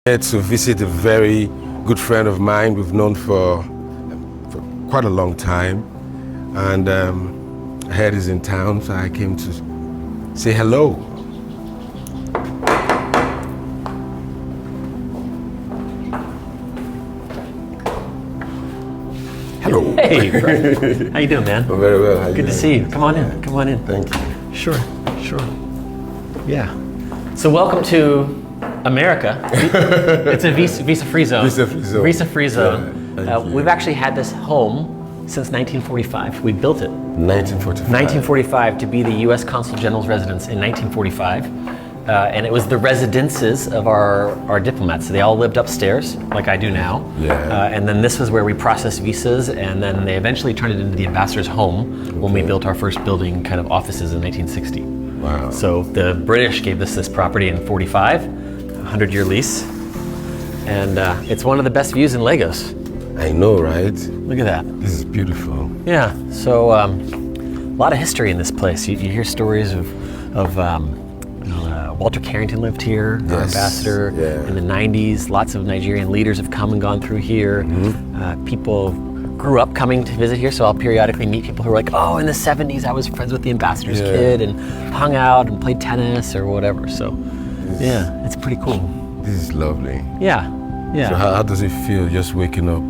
To visit a very good friend of mine we've known for quite a long time, and I heard he's in town, so I came to say hello. Hello. Hey, Brian. How you doing, man? I'm very well. How Good to see you. Come on in. Come on in. Thank you. Sure. Yeah. So welcome to America. It's a visa-free zone. Visa-free zone. We've actually had this home since 1945. We built it. 1945. 1945 to be the U.S. Consul General's residence in 1945. And it was the residences of our diplomats. So they all lived upstairs, like I do now. Yeah. And then this was where we processed visas, and then they eventually turned it into the ambassador's home when we built our first building kind of offices in 1960. Wow. So the British gave us this property in 45, 100-year lease. And it's one of the best views in Lagos. I know, right? Look at that. This is beautiful. Yeah, so a lot of history in this place. You hear stories of Walter Carrington lived here, our ambassador, in the 90s. Lots of Nigerian leaders have come and gone through here. People grew up coming to visit here, so I'll periodically meet people who are like, oh, in the 70s I was friends with the ambassador's kid and hung out and played tennis or whatever. So, it's pretty cool. This is lovely. Yeah. So how does it feel just waking up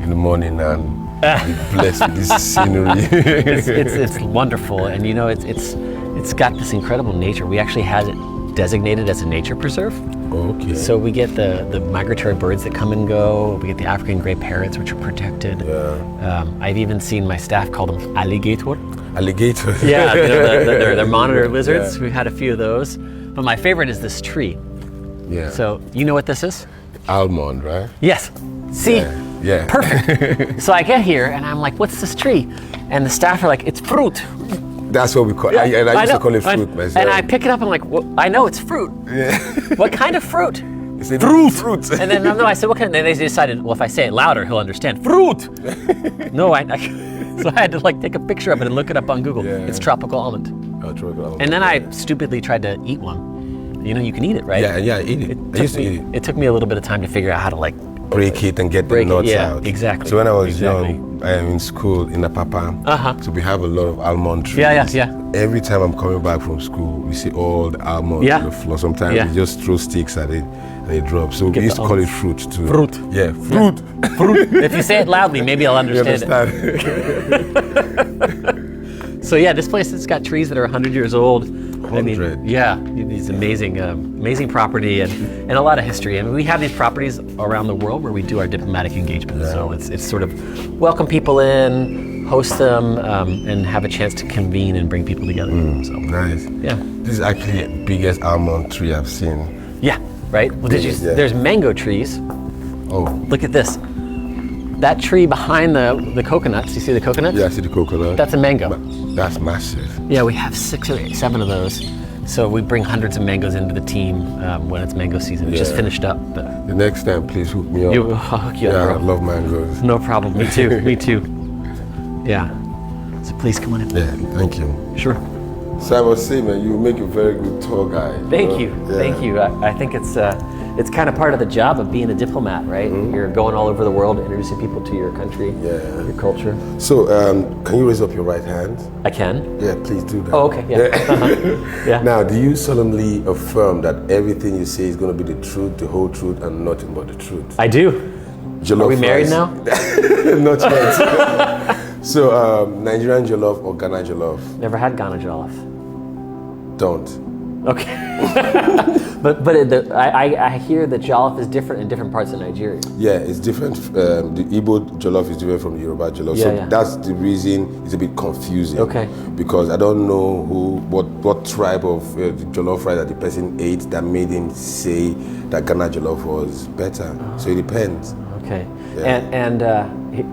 in the morning and be blessed with this scenery? It's wonderful, and you know it's got this incredible nature. We actually had it designated as a nature preserve. Okay. So we get the migratory birds that come and go. We get the African gray parrots, which are protected. Yeah. I've even seen my staff call them alligator. Alligator. Yeah, they're monitor lizards. Yeah. We've had a few of those. But my favorite is this tree. Yeah. So you know what this is? Almond, right? Yes. See? Yeah. Perfect. So I get here and I'm like, what's this tree? And the staff are like, it's fruit. That's what we call it. I used to call it fruit myself. And I pick it up and I'm like, well, I know it's fruit. Yeah. What kind of fruit? Fruit. And then I said, what kind? And they decided, well, if I say it louder, he'll understand. Fruit. No, so I had to like take a picture of it and look it up on Google. Yeah. It's tropical almond. Oh, tropical almond. And then I stupidly tried to eat one. You know, you can eat it, right? Yeah, I eat it. I used to eat it. It took me a little bit of time to figure out how to like break it and get the nuts out. Exactly. So when I was young, I am in school in Apapa. So we have a lot of almond trees. Yeah. Every time I'm coming back from school, we see all the almonds on the floor. Sometimes we just throw sticks at it and it drops. So we used to call it fruit too. Fruit. Yeah, fruit. Yeah. Fruit. If you say it loudly, maybe I'll understand it. So yeah, this place has got trees that are 100 years old. 100. These amazing property and a lot of history. I mean, we have these properties around the world where we do our diplomatic engagement. Yeah. So it's sort of welcome people in, host them, and have a chance to convene and bring people together. So nice. Yeah. This is actually the biggest almond tree I've seen. Yeah. Right. Well, there's mango trees. Oh. Look at this. That tree behind the coconuts, you see the coconuts? Yeah, I see the coconut. That's a mango. That's massive. Yeah, we have 6 or 7 of those. So we bring hundreds of mangoes into the team when it's mango season. It just finished up. But the next time, please hook me up. I'll hook you up, bro. I love mangoes. No problem. Me too. Me too. Yeah. So please come on in. Yeah, thank you. Sure. So I was saying, man, you make a very good tour guide. Thank you. Yeah. Thank you. I think it's kind of part of the job of being a diplomat, right? You're going all over the world, introducing people to your country, your culture. So, can you raise up your right hand? I can. Yeah, please do that. Oh, okay. Yeah. Yeah. Now, do you solemnly affirm that everything you say is going to be the truth, the whole truth, and nothing but the truth? I do. Jollof Are we married now? Not yet. So, Nigerian jollof or Ghana jollof? Never had Ghana jollof. Don't. Okay. but I hear that jollof is different in different parts of Nigeria. Yeah, it's different. The Igbo jollof is different from the Yoruba jollof. So that's the reason it's a bit confusing. Okay. Because I don't know what tribe of the jollof rice that the person ate that made him say that Ghana jollof was better. So it depends. Okay. Yeah. And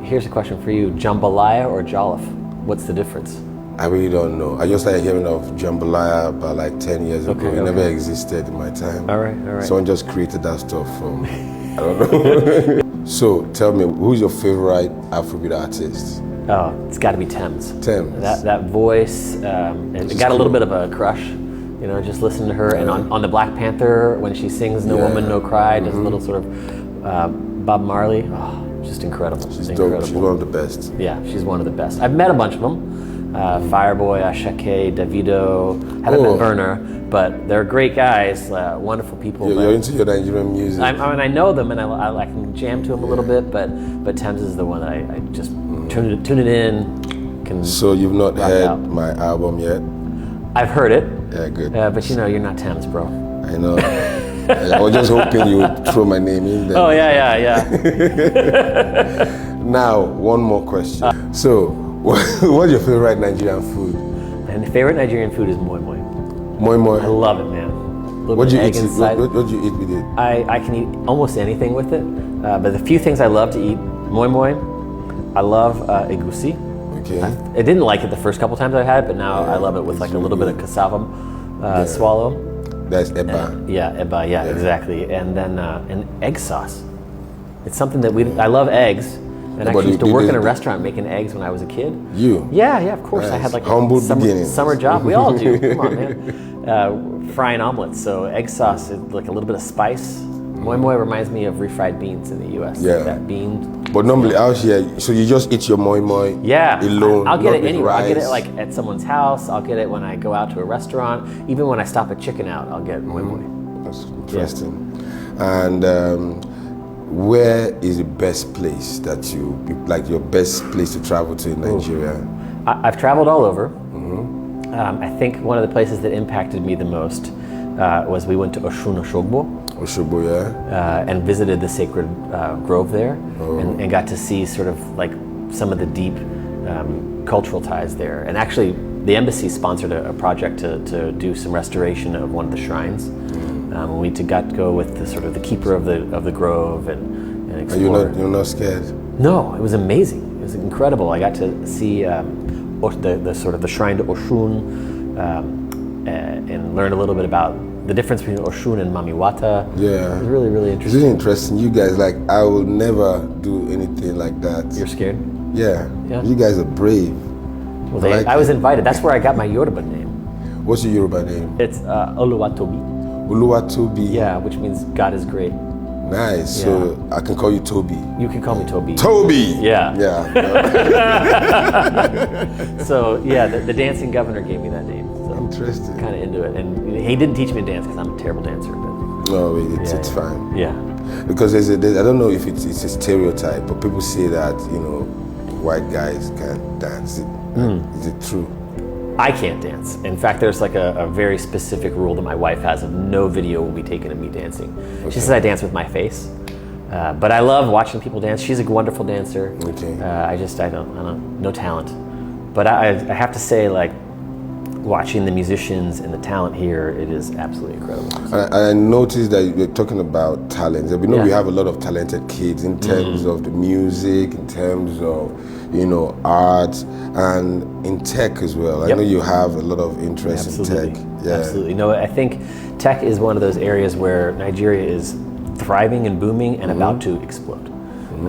here's a question for you: jambalaya or jollof? What's the difference? I really don't know. I just started hearing of jambalaya about like 10 years ago. It never existed in my time. All right. Someone just created that stuff from, I don't know. So tell me, who's your favorite Afrobeat artist? Oh, it's got to be Thames. Thames. That voice, it got a little bit of a crush. You know, just listen to her. And on the Black Panther, when she sings "No Woman, No Cry," does a little sort of Bob Marley. Oh, just incredible. She's incredible. dope. She's one of the best. Yeah, she's one of the best. I've met a bunch of them. Fireboy, Ashake, Davido. Haven't met Burner, but they're great guys, wonderful people. You're into your Nigerian music. I know them, and I can jam to them a little bit, but Thames is the one that I just tune it in. So you've not heard my album yet? I've heard it. Yeah, good. But you know, you're not Thames, bro. I know. I was just hoping you would throw my name in there. Oh, yeah. Now, one more question. So, what's your favorite Nigerian food? And favorite Nigerian food is Moi-Moi. Moi-Moi? I love it, man. What do you eat? What do you eat with it? I can eat almost anything with it. But the few things I love to eat, Moi-Moi. I love egusi. Okay. I didn't like it the first couple times I had it, but now I love it with like a little bit of cassava swallow. That's eba. Eba, exactly. And then an egg sauce. It's something that I love eggs. And I actually used to work in a restaurant making eggs when I was a kid. You? Yeah, of course. Nice. I had like humble a summer job. We all do. Come on, man. Frying omelets. So egg sauce, like a little bit of spice. Moi-Moi reminds me of refried beans in the U.S. Yeah. Like that bean. But normally out here, so you just eat your Moi-Moi alone? I'll get it anywhere. I'll get it like at someone's house. I'll get it when I go out to a restaurant. Even when I stop at Chicken Out, I'll get Moi-Moi. That's interesting. Yeah. And where is the best place that like your best place to travel to in Nigeria? I've traveled all over. I think one of the places that impacted me the most was we went to Osun-Osogbo. Osogbo, yeah. And visited the sacred grove there and got to see sort of like some of the deep cultural ties there. And actually, the embassy sponsored a project to do some restoration of one of the shrines. We got to go with the sort of the keeper of the grove and explore. You're not scared? No, it was amazing. It was incredible. I got to see the sort of the shrine to Osun and learn a little bit about the difference between Osun and Mamiwata. Yeah. It was really, really interesting. It's really interesting. You guys, like, I will never do anything like that. You're scared? Yeah. You guys are brave. Well, I was invited. That's where I got my Yoruba name. What's your Yoruba name? It's Oluwatobi. Oluwatobi. Yeah, which means God is great. Nice. Yeah. So I can call you Toby. You can call me Toby. Toby! Yeah. Yeah. So, yeah, the dancing governor gave me that name. So interesting. Kind of into it. And he didn't teach me to dance because I'm a terrible dancer. But no, it's fine. Yeah. Because I don't know if it's a stereotype, but people say that, white guys can't dance. Is it true? I can't dance. In fact, there's like a very specific rule that my wife has of no video will be taken of me dancing. Okay. She says I dance with my face. But I love watching people dance. She's a wonderful dancer. Okay. I don't, no talent. But I have to say, like, watching the musicians and the talent here, it is absolutely incredible. I noticed that you're talking about talent. We know we have a lot of talented kids in terms of the music, in terms of, art, and in tech as well. I know you have a lot of interest in tech. Yeah. Absolutely. No, I think tech is one of those areas where Nigeria is thriving and booming and about to explode.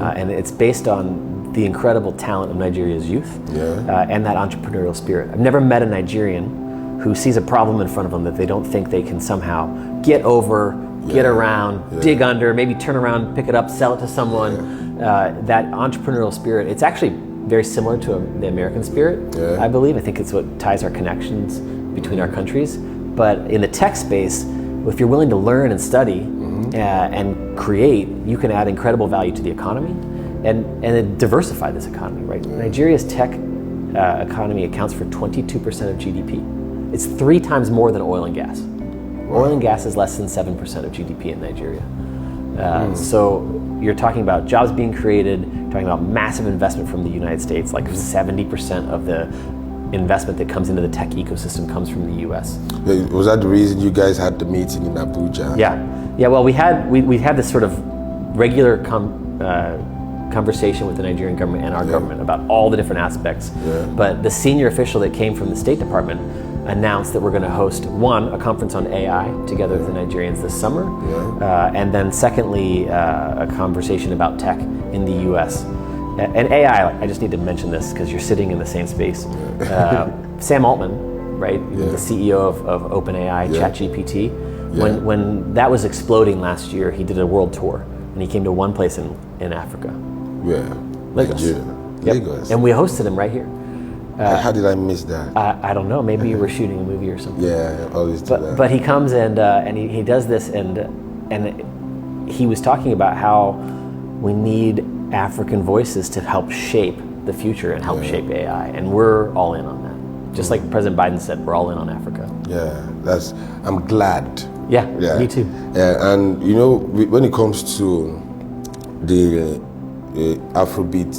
And it's based on the incredible talent of Nigeria's youth and that entrepreneurial spirit. I've never met a Nigerian who sees a problem in front of them that they don't think they can somehow get over, get around, dig under, maybe turn around, pick it up, sell it to someone. That entrepreneurial spirit, it's actually very similar to the American spirit, I believe. I think it's what ties our connections between our countries. But in the tech space, if you're willing to learn and study and create, you can add incredible value to the economy and then diversify this economy, right? Nigeria's tech economy accounts for 22% of GDP. It's 3 times more than oil and gas. Oil and gas is less than 7% of GDP in Nigeria. So you're talking about jobs being created, talking about massive investment from the United States, like 70% of the investment that comes into the tech ecosystem comes from the US. Was that the reason you guys had the meeting in Abuja? Yeah. Well, we had this sort of regular conversation with the Nigerian government and our government about all the different aspects. But the senior official that came from the State Department announced that we're going to host a conference on AI together with the Nigerians this summer, and then secondly, a conversation about tech in the US. And AI, I just need to mention this because you're sitting in the same space. Sam Altman, right? The CEO of OpenAI, ChatGPT. When that was exploding last year, he did a world tour, and he came to one place in Africa. Yeah, Lagos. Lagos. And we hosted him right here. How did I miss that? I don't know. Maybe you were shooting a movie or something. Yeah, I always do that. But he comes and he does this, and he was talking about how we need African voices to help shape the future and help shape AI, and we're all in on that. Just like President Biden said, we're all in on Africa. Yeah, I'm glad. Yeah, me too. Yeah, and you know, when it comes to the Afrobeat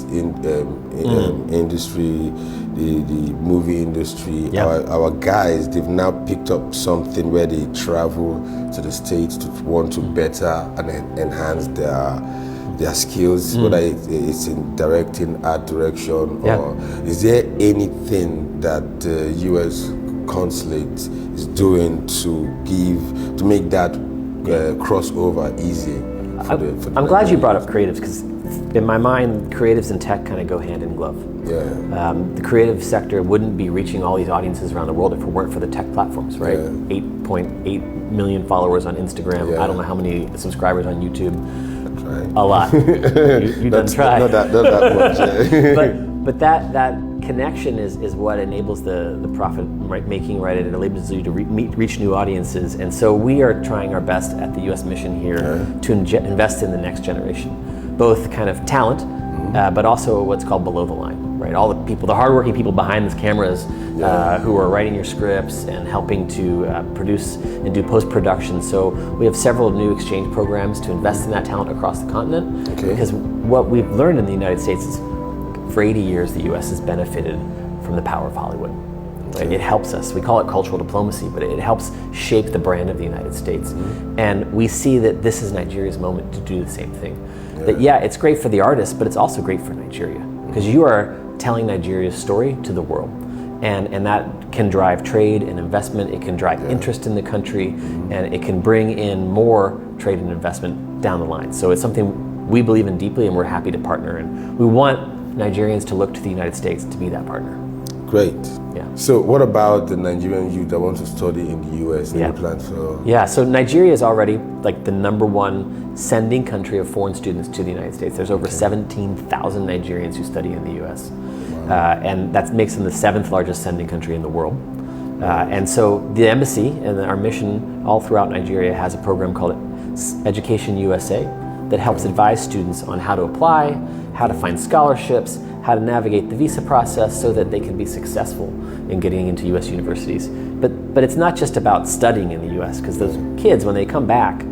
industry, the movie industry, our guys, they've now picked up something where they travel to the States to want to better and enhance their skills, whether it's in directing, art direction, or is there anything that the U.S. consulate is doing to make that crossover easy? I'm glad you brought up creatives, because in my mind, creatives and tech kind of go hand in glove. Yeah. The creative sector wouldn't be reaching all these audiences around the world if it weren't for the tech platforms, right? 8.8 million followers on Instagram. I don't know how many subscribers on YouTube. Right. A lot. You done tried. Not that much. Yeah. but that connection is what enables the profit making, right? It enables you to reach new audiences, and so we are trying our best at the U.S. mission here to invest in the next generation, both kind of talent, but also what's called below the line, right? All the people, the hardworking people behind these cameras, who are writing your scripts and helping to produce and do post-production. So we have several new exchange programs to invest in that talent across the continent. Because what we've learned in the United States is, for 80 years, the U.S. has benefited from the power of Hollywood. Right? It helps us. We call it cultural diplomacy, but it helps shape the brand of the United States. And we see that this is Nigeria's moment to do the same thing. That it's great for the artists, but it's also great for Nigeria, because you are telling Nigeria's story to the world. And that can drive trade and investment, it can drive interest in the country, and it can bring in more trade and investment down the line. So it's something we believe in deeply, and we're happy to partner, and we want Nigerians to look to the United States to be that partner. Great. Yeah. So what about the Nigerian youth that want to study in the US? Yeah. Plan for? Yeah, so Nigeria is already like the #1 sending country of foreign students to the United States. There's over 17,000 Nigerians who study in the US. And that makes them the 7th largest sending country in the world. And so the embassy and our mission all throughout Nigeria has a program called Education USA that helps advise students on how to apply, how to find scholarships, how to navigate the visa process so that they can be successful in getting into US universities. But it's not just about studying in the US, because those kids, when they come back,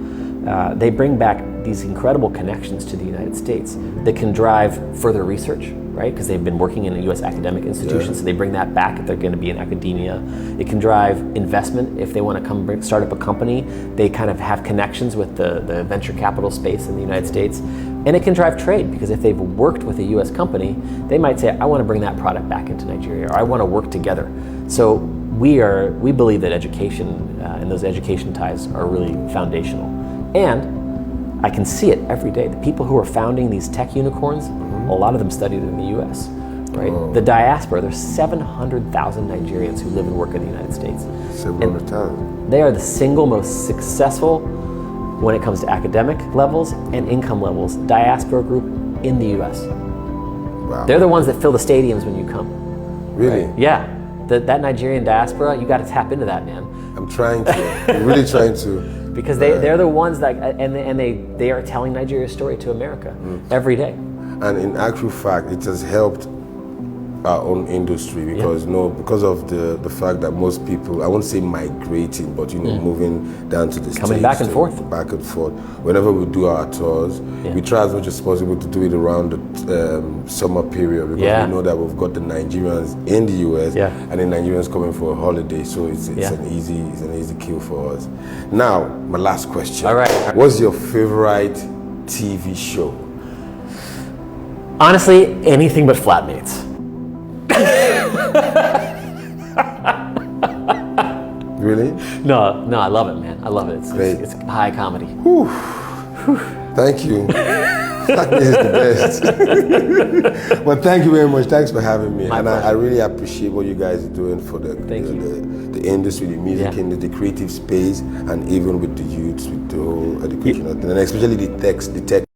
they bring back these incredible connections to the United States that can drive further research, right? Because they've been working in a U.S. academic institution, so they bring that back if they're going to be in academia. It can drive investment if they want to come start up a company. They kind of have connections with the venture capital space in the United States. And it can drive trade, because if they've worked with a U.S. company, they might say, I want to bring that product back into Nigeria, or I want to work together. So we believe that education and those education ties are really foundational. And I can see it every day. The people who are founding these tech unicorns, a lot of them studied in the US, right? The diaspora, there's 700,000 Nigerians who live and work in the United States. 700,000. They are the single most successful, when it comes to academic levels and income levels, diaspora group in the US. Wow. They're the ones that fill the stadiums when you come. Really? Right? Yeah. That Nigerian diaspora, you got to tap into that, man. I'm trying to. I'm really trying to. Because they're the ones that, and they are telling Nigeria's story to America every day. And in actual fact, it has helped our own industry, because because of the fact that most people, I won't say migrating, but moving down to the States, coming back and forth. Whenever we do our tours, we try as much as possible to do it around the summer period, because we know that we've got the Nigerians in the US and the Nigerians coming for a holiday, so it's an easy kill for us. Now, my last question. All right. What's your favorite TV show? Honestly, anything but Flatmates. Really? No, I love it, man. I love it. It's high comedy. Whew. Thank you Flatness is the best. Well, thank you very much. Thanks for having me. I really appreciate what you guys are doing for the industry, the music industry, the creative space, and even with the youths, with the whole education, and especially the tech